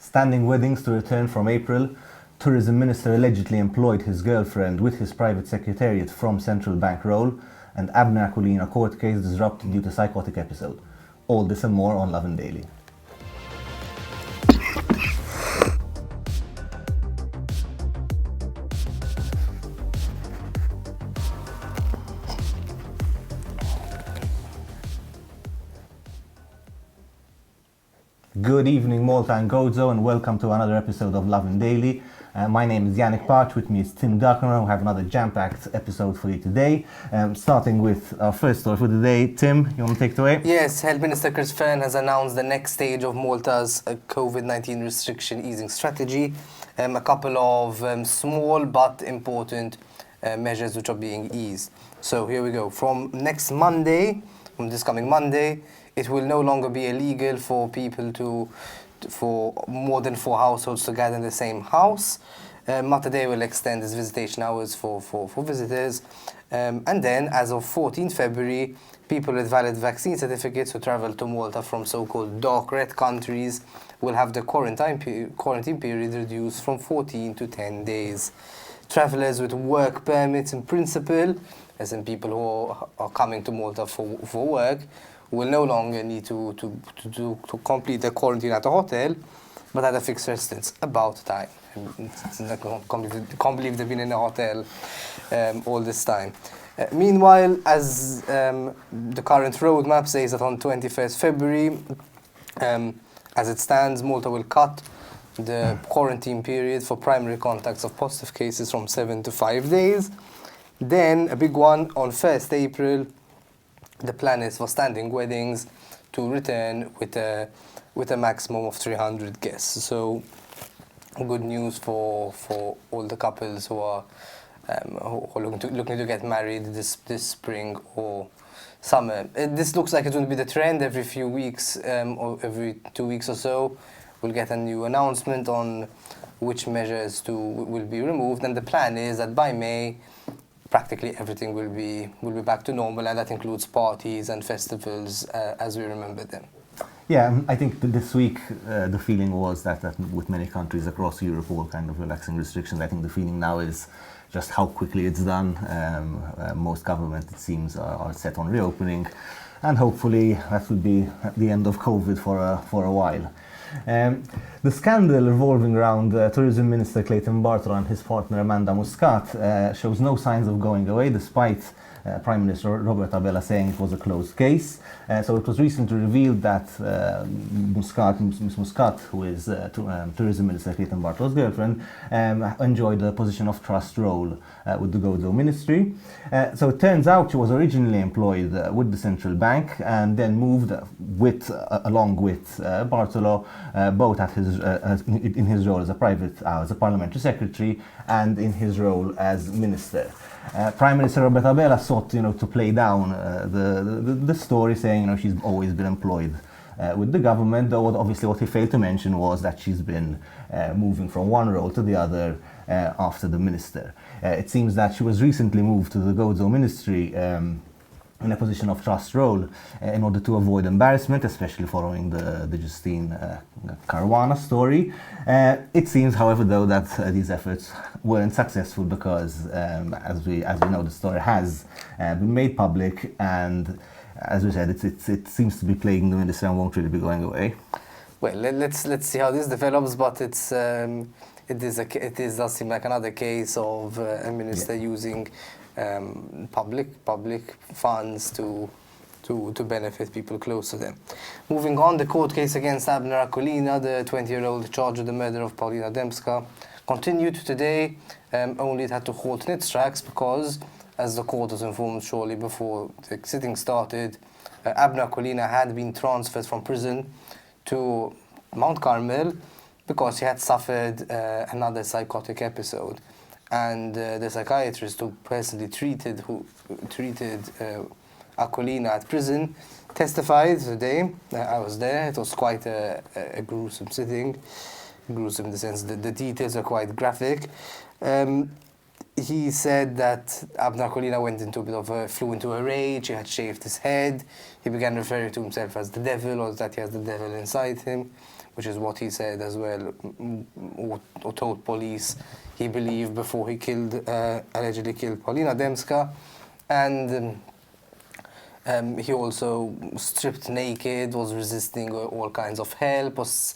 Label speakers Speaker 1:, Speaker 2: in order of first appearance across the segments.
Speaker 1: Standing weddings to return from April. Tourism Minister allegedly employed his girlfriend with his private secretariat from central bank role. And Abner Akulina court case disrupted due to psychotic episode. All this and more on Lovin Daily. Good evening, Malta and Gozo, and welcome to another episode of Lovin Daily. My name is Yannick. With me is Tim Diacono. We have another jam-packed episode for you today. Starting with our first story for the day. Tim, you want to take it away?
Speaker 2: Yes, Health Minister Chris Fearn has announced the next stage of Malta's COVID-19 restriction easing strategy. A couple of small but important measures which are being eased. So here we go. From this coming Monday, it will no longer be illegal for people for more than 4 households to gather in the same house. Malta Day will extend its visitation hours for visitors. And then, as of 14th February, people with valid vaccine certificates who travel to Malta from so-called dark red countries will have the quarantine period reduced from 14 to 10 days. Travellers with work permits in principle, as in people who are coming to Malta for work, will no longer need to complete their quarantine at a hotel, but at a fixed residence, about time. I can't believe they've been in a hotel all this time. Meanwhile, as the current roadmap says that on 21st February, as it stands, Malta will cut the quarantine period for primary contacts of positive cases from 7 to 5 days. Then, a big one, on 1st April, the plan is for standing weddings to return with a maximum of 300 guests. So, good news for all the couples who are looking to get married this spring or summer. This looks like it's going to be the trend every few weeks or every 2 weeks or so. We'll get a new announcement on which measures will be removed, and the plan is that by May, practically everything will be back to normal, and that includes parties and festivals as we remember them.
Speaker 1: Yeah, I think this week the feeling was that with many countries across Europe all kind of relaxing restrictions, I think the feeling now is just how quickly it's done. Most governments, it seems, are set on reopening, and hopefully that will be at the end of COVID for a while. The scandal revolving around Tourism Minister Clayton Bartola and his partner Amanda Muscat shows no signs of going away, despite Prime Minister Robert Abela saying it was a closed case. So it was recently revealed that Ms. Muscat, who is Tourism Minister Clayton Bartola's girlfriend, enjoyed a position of trust role with the Gozo Ministry. So it turns out she was originally employed with the central bank and then moved along with Bartola, both at in his role as a parliamentary secretary and in his role as minister. Prime Minister Robert Abela sought, to play down the story, saying, she's always been employed with the government. Though obviously what he failed to mention was that she's been moving from one role to the other after the minister. It seems that she was recently moved to the Gozo Ministry in a position of trust role in order to avoid embarrassment, especially following the Justine Caruana story. It seems, however, though, that these efforts weren't successful because, as we know, the story has been made public, and as we said, it seems to be plaguing the ministry and won't really be going away.
Speaker 2: Well, let's see how this develops, but it does seem like another case of a minister using public funds to benefit people close to them. Moving on, the court case against Abner Akulina, the 20-year-old charged with the murder of Paulina Dębska, continued today. Only it had to halt in its tracks because, as the court was informed shortly before the sitting started, Abner Akulina had been transferred from prison to Mount Carmel because he had suffered another psychotic episode. And the psychiatrist who personally treated Akulina at prison testified today. I was there. It was quite a gruesome sitting. Gruesome in the sense that the details are quite graphic. He said that Abner Akulina flew into a rage. He had shaved his head. He began referring to himself as the devil, or that he has the devil inside him, which is what he said as well, or told police he believed before he allegedly killed Paulina Demska. And he also stripped naked, was resisting all kinds of help, was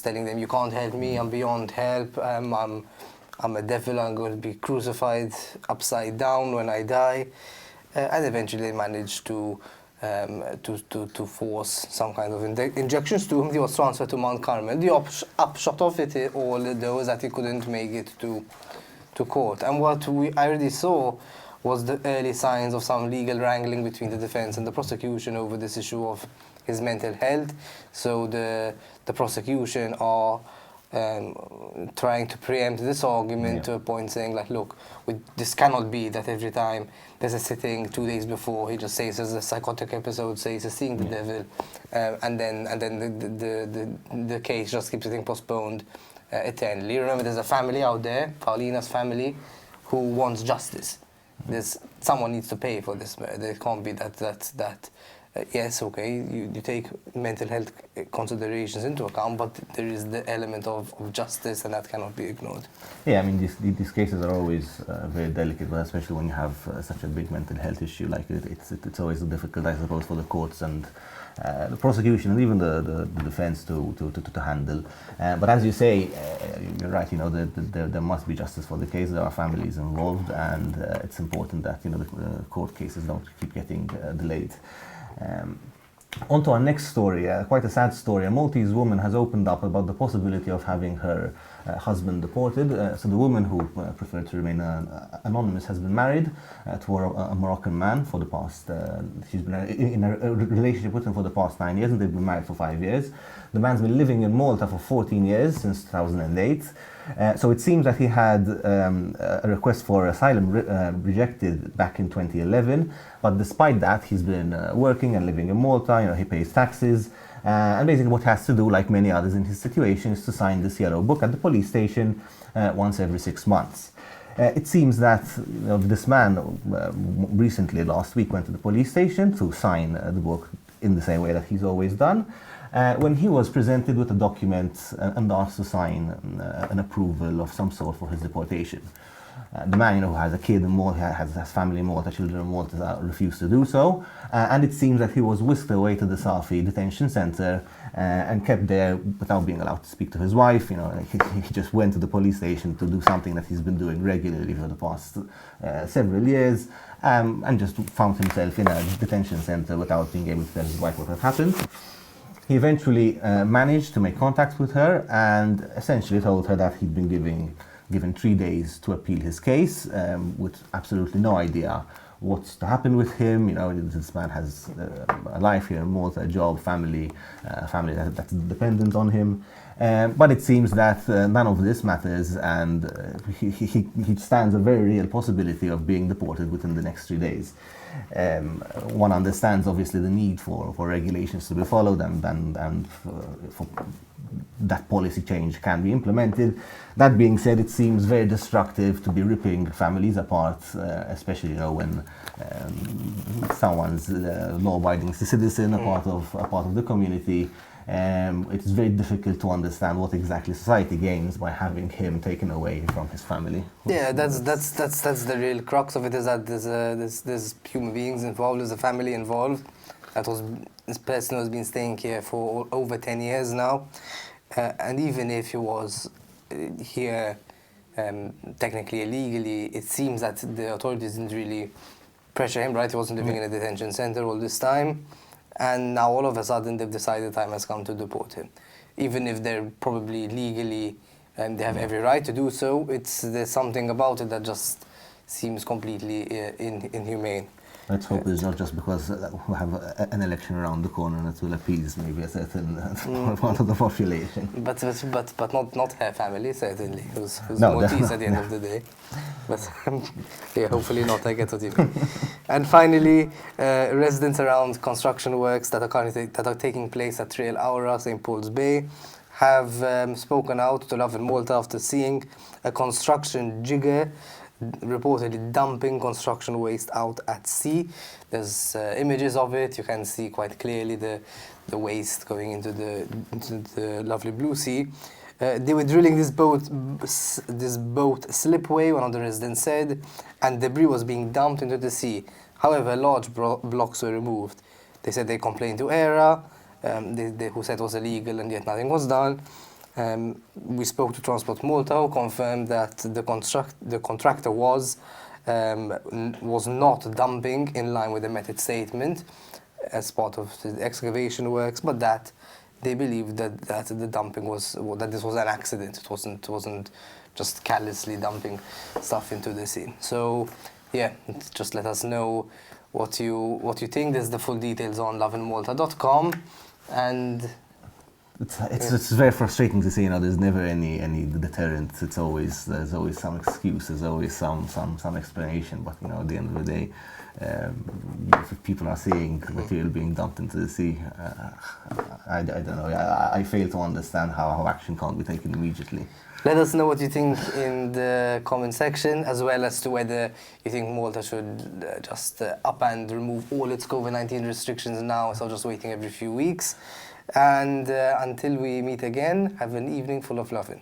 Speaker 2: telling them, you can't help me, I'm beyond help, I'm a devil, I'm going to be crucified upside down when I die. And eventually they managed to force some kind of injections to him. He was transferred to Mount Carmel. The upshot of it all though is that he couldn't make it to court. And what I already saw was the early signs of some legal wrangling between the defense and the prosecution over this issue of his mental health. So the prosecution are trying to preempt this argument to a point, saying like, look, this cannot be that every time there's a sitting 2 days before he just says there's a psychotic episode, says he's seeing the devil, and then the case just keeps getting postponed eternally. Remember, there's a family out there, Paulina's family, who wants justice. Someone needs to pay for this. There can't be that yes, okay, you take mental health considerations into account, but there is the element of justice, and that cannot be ignored.
Speaker 1: Yeah, I mean, these cases are always very delicate, but especially when you have such a big mental health issue like it's always difficult, I suppose, for the courts and the prosecution and even the defense to handle. But as you say, you're right. You know, there must be justice for the case. There are families involved, and it's important that the court cases don't keep getting delayed. On to our next story, quite a sad story. A Maltese woman has opened up about the possibility of having her husband deported. So the woman, who preferred to remain anonymous, has been married to a Moroccan man for the past, she's been in a relationship with him for the past 9 years, and they've been married for 5 years. The man's been living in Malta for 14 years, since 2008. So it seems that he had a request for asylum rejected back in 2011, but despite that, he's been working and living in Malta. He pays taxes, and basically what he has to do, like many others in his situation, is to sign this yellow book at the police station once every 6 months. It seems that this man recently, last week, went to the police station to sign the book in the same way that he's always done. When he was presented with a document and asked to sign an approval of some sort for his deportation. The man, who has a kid in Malta, has family in Malta, children in Malta, refused to do so. And it seems that he was whisked away to the Safi detention center and kept there without being allowed to speak to his wife. He just went to the police station to do something that he's been doing regularly for the past several years, and just found himself in a detention center without being able to tell his wife what had happened. He eventually managed to make contact with her and essentially told her that he'd been given 3 days to appeal his case, with absolutely no idea what's to happen with him. This man has a life here in Malta, a job, family that's dependent on him. But it seems that none of this matters, and he stands a very real possibility of being deported within the next 3 days. One understands, obviously, the need for regulations to be followed and for that policy change can be implemented. That being said, it seems very destructive to be ripping families apart, especially when someone's law-abiding citizen, a part of the community. It's very difficult to understand what exactly society gains by having him taken away from his family.
Speaker 2: Yeah, that's the real crux of it, is that there's human beings involved, there's a family involved. This person has been staying here for over 10 years now, and even if he was here technically illegally, it seems that the authorities didn't really pressure him, right? He wasn't living in a detention center all this time. And now all of a sudden they've decided the time has come to deport him. Even if they're probably legally, they have every right to do so, there's something about it that just seems completely inhumane.
Speaker 1: Let's hope it's not just because we have an election around the corner and it will appease maybe a certain part of the population.
Speaker 2: But not her family, certainly, who's
Speaker 1: No,
Speaker 2: Maltese at the end of the day. But yeah, hopefully not, I get what you mean. And finally, residents around construction works that are taking place at Trail Aura, St. Paul's Bay, have spoken out to Lovin Malta after seeing a construction jigger reportedly dumping construction waste out at sea. There's images of it. You can see quite clearly the waste going into the lovely blue sea. They were drilling this boat slipway, one of the residents said, and debris was being dumped into the sea. However, large blocks were removed. They said they complained to ERA, who said it was illegal, and yet nothing was done. We spoke to Transport Malta, who confirmed that the contractor was not dumping in line with the method statement as part of the excavation works, but that they believed that the dumping that this was an accident. It wasn't just carelessly dumping stuff into the sea. So yeah, just let us know what you think. There's the full details on lovinmalta.com, and
Speaker 1: it's very frustrating to see. There's never any deterrent. There's always some excuse. There's always some explanation. But at the end of the day, if people are seeing material being dumped into the sea, I don't know. I fail to understand how action can't be taken immediately.
Speaker 2: Let us know what you think in the comment section, as well as to whether you think Malta should just up and remove all its COVID-19 restrictions now, so just waiting every few weeks. And until we meet again, have an evening full of lovin'.